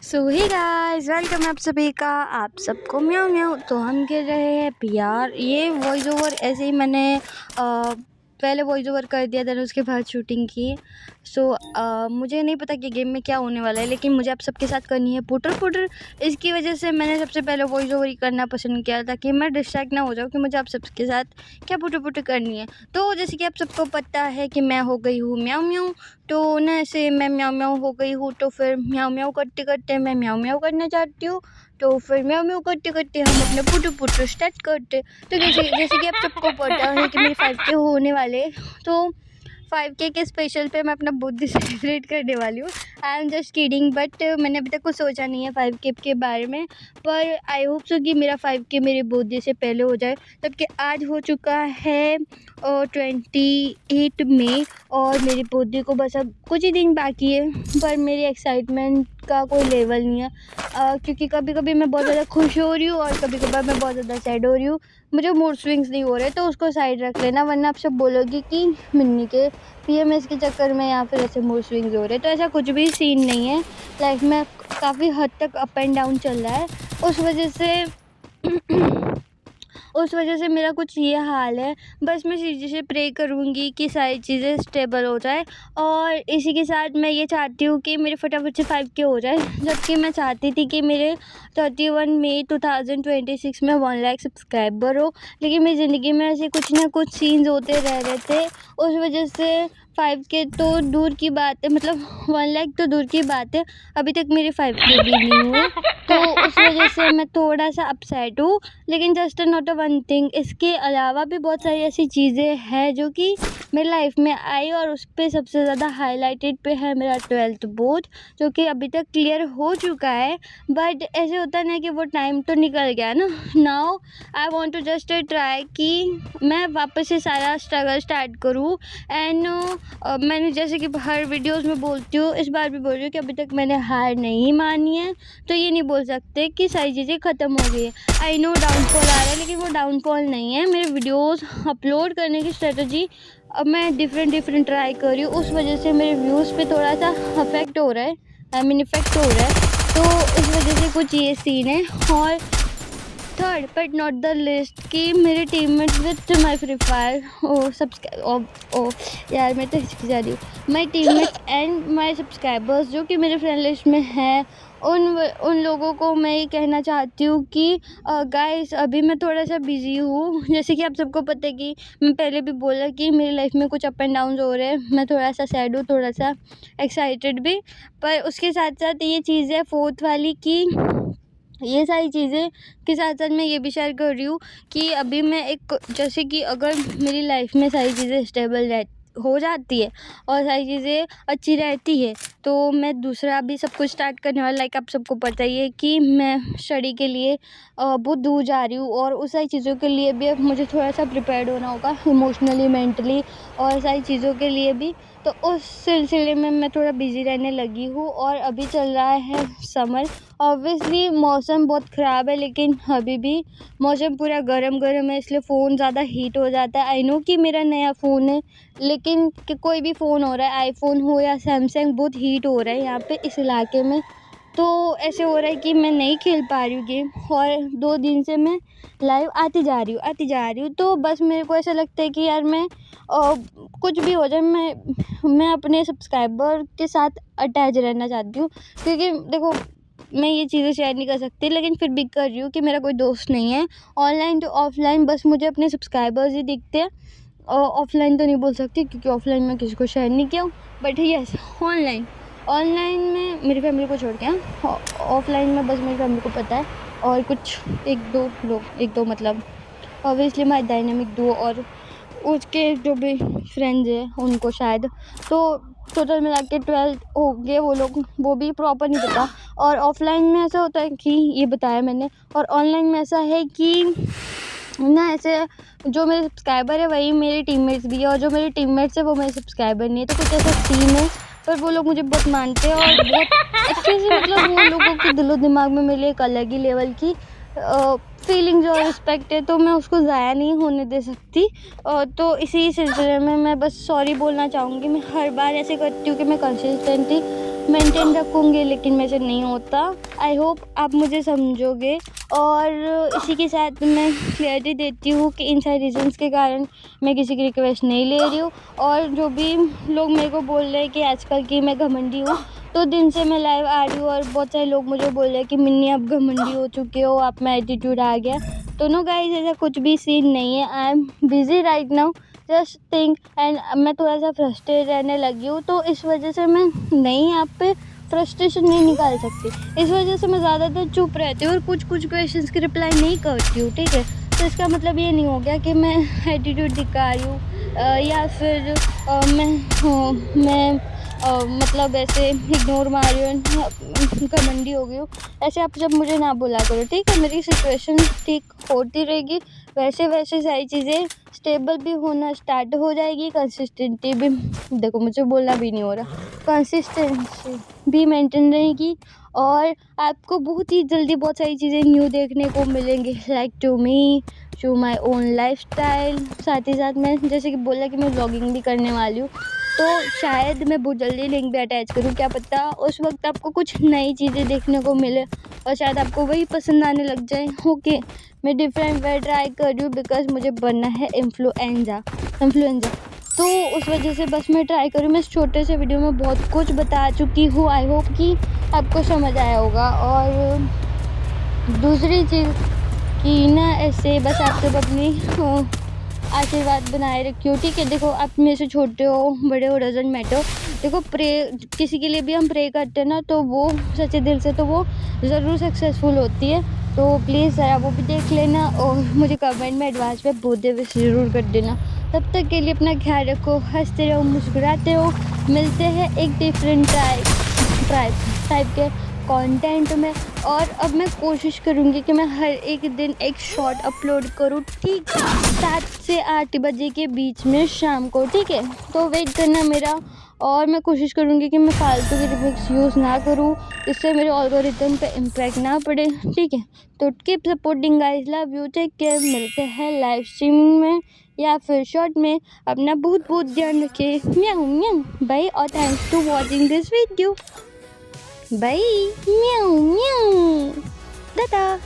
सो hey guys, welcome आप सभी का, आप सबको म्याऊं म्याऊं। तो हम खेल रहे हैं पीआर। ये वॉइस ओवर ऐसे ही मैंने पहले वॉइस ओवर कर दिया था, उसके बाद शूटिंग की। सो मुझे नहीं पता कि गेम में क्या होने वाला है, लेकिन मुझे आप सबके साथ करनी है पुटर पुटर। इसकी वजह से मैंने सबसे पहले वॉइस ओवर ही करना पसंद किया था कि मैं डिस्ट्रैक्ट ना हो जाऊँ कि मुझे आप सबके साथ क्या पुटर पुटर करनी है। तो जैसे कि आप सबको पता है कि मैं हो गई हूँ म्याऊं म्याऊं। तो ना ऐसे मैं म्याऊं म्याऊं हो गई हूँ, तो फिर म्याऊं म्याऊं करते करते मैं म्याऊं म्याऊं करना चाहती हूँ। तो फिर म्याऊं म्याऊं करते करते हम अपने पुटू पुटू स्टार्ट करते। तो जैसे जैसे कि आप सबको पता है कि मेरे 5K होने वाले, तो 5K के स्पेशल पे मैं अपना बर्थडे सेलिब्रेट करने वाली हूँ। I am just kidding, but मैंने अभी तक कुछ सोचा नहीं है 5K के बारे में। पर आई होप सो कि मेरा 5K मेरे बर्थडे से पहले हो जाए, जबकि आज हो चुका है 28 मई और मेरे बर्थडे को बस अब कुछ ही दिन बाकी है। पर मेरी एक्साइटमेंट का कोई लेवल नहीं है, क्योंकि कभी कभी मैं बहुत ज़्यादा खुश हो रही हूँ और कभी कभार मैं बहुत ज़्यादा सैड हो रही हूँ। मुझे मूड स्विंग्स नहीं हो रहे, तो उसको साइड रख लेना, वरना आप सब बोलोगी कि मिन्नी के PMS के चक्कर में या फिर ऐसे मूड स्विंग्स हो रहे। तो ऐसा कुछ भी सीन नहीं है, लाइफ में काफ़ी हद तक अप एंड डाउन चल रहा है। उस वजह से मेरा कुछ ये हाल है। बस मैं सीधे से प्रे करूँगी कि सारी चीज़ें स्टेबल हो जाए, और इसी के साथ मैं ये चाहती हूँ कि मेरे फटाफट से 5K हो जाए। जबकि मैं चाहती थी कि मेरे 31 मई 2026 में 1 लाख सब्सक्राइबर हो, लेकिन मेरी ज़िंदगी में ऐसे कुछ ना कुछ सीन्स होते रह रहे थे। उस वजह से 5K तो दूर की बात है, मतलब 1 लाख तो दूर की बात है, अभी तक मेरे 5K भी नहीं हुए। तो उस वजह से मैं थोड़ा सा अपसेट हूँ। लेकिन just not a one thing, इसके अलावा भी बहुत सारी ऐसी चीज़ें हैं जो कि मेरी लाइफ में आई, और उस पर सबसे ज़्यादा हाईलाइटेड पे है मेरा 12th बोर्ड, जो कि अभी तक क्लियर हो चुका है। बट ऐसे होता ना कि वो टाइम तो निकल गया ना। Now I want to just try कि मैं वापस से सारा स्ट्रगल स्टार्ट करूँ। एंड मैंने जैसे कि हर वीडियोज़ में बोलती हूँ, इस बार भी बोल रही हूँ कि अभी तक मैंने हार नहीं मानी है। तो ये नहीं बोल सकते कि सारी चीज़ें ख़त्म हो गई है। आई नो डाउनफॉल आ रहा है, लेकिन वो डाउनफॉल नहीं है। मेरे वीडियोस अपलोड करने की स्ट्रेटजी अब मैं डिफरेंट ट्राई कर रही हूँ, उस वजह से मेरे व्यूज़ पे थोड़ा सा अफेक्ट हो रहा है, इफ़ेक्ट हो रहा है। तो इस वजह से कुछ ये सीन है। और third but not the list कि मेरे teammates with my free fire यार मैं तो हिचकिचा रही हूँ। माई टीममेट्स एंड माई सब्सक्राइबर्स जो कि मेरे फ्रेंड लिस्ट में हैं, उन लोगों को मैं ये कहना चाहती हूँ कि गाइस अभी मैं थोड़ा सा बिज़ी हूँ। जैसे कि आप सबको पता है कि मैं पहले भी बोला कि मेरी लाइफ में कुछ अप एंड डाउन हो रहे हैं। मैं थोड़ा सा सैड हूँ, थोड़ा सा एक्साइटेड भी। पर उसके साथ साथ ये चीज़ है फोर्थ वाली कि ये सारी चीज़ें के साथ साथ मैं ये भी शेयर कर रही हूँ कि अभी मैं एक, जैसे कि अगर मेरी लाइफ में सारी चीज़ें स्टेबल हो जाती है और सारी चीज़ें अच्छी रहती है, तो मैं दूसरा भी सब कुछ स्टार्ट करने वाला। लाइक आप सबको पता ही है कि मैं स्टडी के लिए बहुत दूर जा रही हूँ, और उस सारी चीज़ों के लिए भी अब मुझे थोड़ा सा प्रिपेयर्ड होना होगा, इमोशनली, मेंटली और सारी चीज़ों के लिए भी। तो उस सिलसिले में मैं थोड़ा बिज़ी रहने लगी हूँ। और अभी चल रहा है समर। ऑब्वियसली मौसम बहुत ख़राब है, लेकिन अभी भी मौसम पूरा गर्म गर्म है, इसलिए फ़ोन ज़्यादा हीट हो जाता है। आई नो कि मेरा नया फ़ोन है, लेकिन कि कोई भी फ़ोन हो रहा है, आईफोन हो या सैमसंग, बहुत हीट हो रहा है यहाँ पे इस इलाके में। तो ऐसे हो रहा है कि मैं नहीं खेल पा रही हूँ गेम, और 2 दिन से मैं लाइव आती जा रही हूँ। तो बस मेरे को ऐसा लगता है कि यार मैं कुछ भी हो जाए, मैं अपने सब्सक्राइबर के साथ अटैच रहना चाहती हूँ। क्योंकि देखो, मैं ये चीज़ें शेयर नहीं कर सकती, लेकिन फिर भी कर रही हूँ कि मेरा कोई दोस्त नहीं है ऑनलाइन तो ऑफलाइन, बस मुझे अपने सब्सक्राइबर्स ही दिखते हैं। और ऑफलाइन तो नहीं बोल सकती, क्योंकि ऑफलाइन में किसी को शेयर नहीं किया हूँ। बट यस, ऑनलाइन में मेरी फैमिली को छोड़ के, ऑफलाइन में बस मेरी फैमिली को पता है, और कुछ एक दो मतलब ऑब्वियसली माई डायनामिक डुओ और उसके जो भी फ्रेंड्स हैं उनको शायद। तो टोटल मिला के 12 हो गए वो लोग, वो भी प्रॉपर नहीं पता। और ऑफलाइन में ऐसा होता है कि ये बताया मैंने, और ऑनलाइन में ऐसा है कि ना, ऐसे जो मेरे सब्सक्राइबर है वही मेरे टीममेट्स भी है, और जो मेरे टीममेट्स है वो मेरे सब्सक्राइबर नहीं है। तो कुछ ऐसा सीन है, पर वो लोग मुझे बहुत मानते हैं और बहुत अच्छे से, मतलब वो लोगों के दिलो दिमाग में मेरे एक अलग ही लेवल की फीलिंग्स और रिस्पेक्ट है, तो मैं उसको ज़ाया नहीं होने दे सकती। तो इसी सिलसिले में मैं बस सॉरी बोलना चाहूँगी। मैं हर बार ऐसे करती हूँ कि मैं कंसिस्टेंटली मेंटेन रखूँगी, लेकिन मेरे से नहीं होता। आई होप आप मुझे समझोगे। और इसी के साथ मैं क्लैरिटी देती हूँ कि इन सारे रीज़न्स के कारण मैं किसी की रिक्वेस्ट नहीं ले रही हूँ। और जो भी लोग मेरे को बोल रहे हैं कि आजकल की मैं घमंडी हूँ, तो दिन से मैं लाइव आ रही हूँ और बहुत सारे लोग मुझे बोल रहे हैं कि मिन्नी आप घमंडी हो चुके हो, आप में एटीट्यूड आ गया। तो नो गाइस, ऐसा कुछ भी सीन नहीं है। I am busy right now, just think. And मैं थोड़ा सा फ्रस्ट्रेट रहने लगी हूँ, तो इस वजह से मैं नहीं आप पे फ्रस्ट्रेशन नहीं निकाल सकती। इस वजह से मैं ज़्यादातर चुप रहती हूँ और कुछ क्वेश्चंस की रिप्लाई नहीं करती हूँ, ठीक है। तो इसका मतलब ये नहीं हो गया कि मैं एटीट्यूड दिखा रही हूँ या फिर मैं मतलब ऐसे इग्नोर मार रही हूँ, घमंडी हो गई हूँ। ऐसे आप जब मुझे ना बोला करो, ठीक है। मेरी सिचुएशन ठीक होती रहेगी, वैसे वैसे सारी चीज़ें स्टेबल भी होना स्टार्ट हो जाएगी। कंसिस्टेंसी भी, देखो मुझे बोलना भी नहीं हो रहा, कंसिस्टेंसी भी मेंटेन रहेगी। और आपको बहुत ही जल्दी बहुत सारी चीज़ें न्यू देखने को मिलेंगी, like to me, to my own lifestyle. साथ ही साथ मैं जैसे कि बोला कि मैं व्लॉगिंग भी करने वाली हूँ, तो शायद मैं बहुत जल्दी लिंक भी अटैच करूँ, क्या पता उस वक्त आपको कुछ नई चीज़ें देखने को मिले और शायद आपको वही पसंद आने लग जाए। ओके, मैं डिफरेंट वे ट्राई कर रही हूँ बिकॉज मुझे बनना है इन्फ्लुएंजा। तो उस वजह से बस मैं ट्राई करूँ। मैं इस छोटे से वीडियो में बहुत कुछ बता चुकी हूँ। आई होप कि आपको समझ आया होगा। और दूसरी चीज़ कि ना, ऐसे बस आप सब अपनी आशीर्वाद बनाए रखियो, ठीक है। देखो आप मेरे से छोटे हो बड़े हो, डजंट मैटर। देखो प्रे किसी के लिए भी हम प्रे करते हैं ना, तो वो सच्चे दिल से तो वो ज़रूर सक्सेसफुल होती है। तो प्लीज़ ज़रा वो भी देख लेना और मुझे कमेंट में एडवांस में बर्थडे विश ज़रूर कर देना। तब तक के लिए अपना ख्याल रखो, हंसते रहो, मुस्कुराते रहो। मिलते हैं एक डिफरेंट टाइप के कंटेंट में। और अब मैं कोशिश करूँगी कि मैं हर एक दिन एक शॉर्ट अपलोड करूँ, ठीक 7 से 8 बजे के बीच में शाम को, ठीक है। तो वेट करना मेरा। और मैं कोशिश करूँगी कि मैं फालतू की रिमिक्स यूज़ ना करूँ, इससे मेरे एल्गोरिथम पे इम्पैक्ट ना पड़े, ठीक है। तो keep supporting guys, love you, take care. मिलते हैं लाइव स्ट्रीमिंग में या फिर शॉर्ट में। अपना बहुत बहुत ध्यान रखिए। म्याऊं म्याऊं बाय और thanks to watching this video. Bye म्याऊं म्याऊं। टाटा।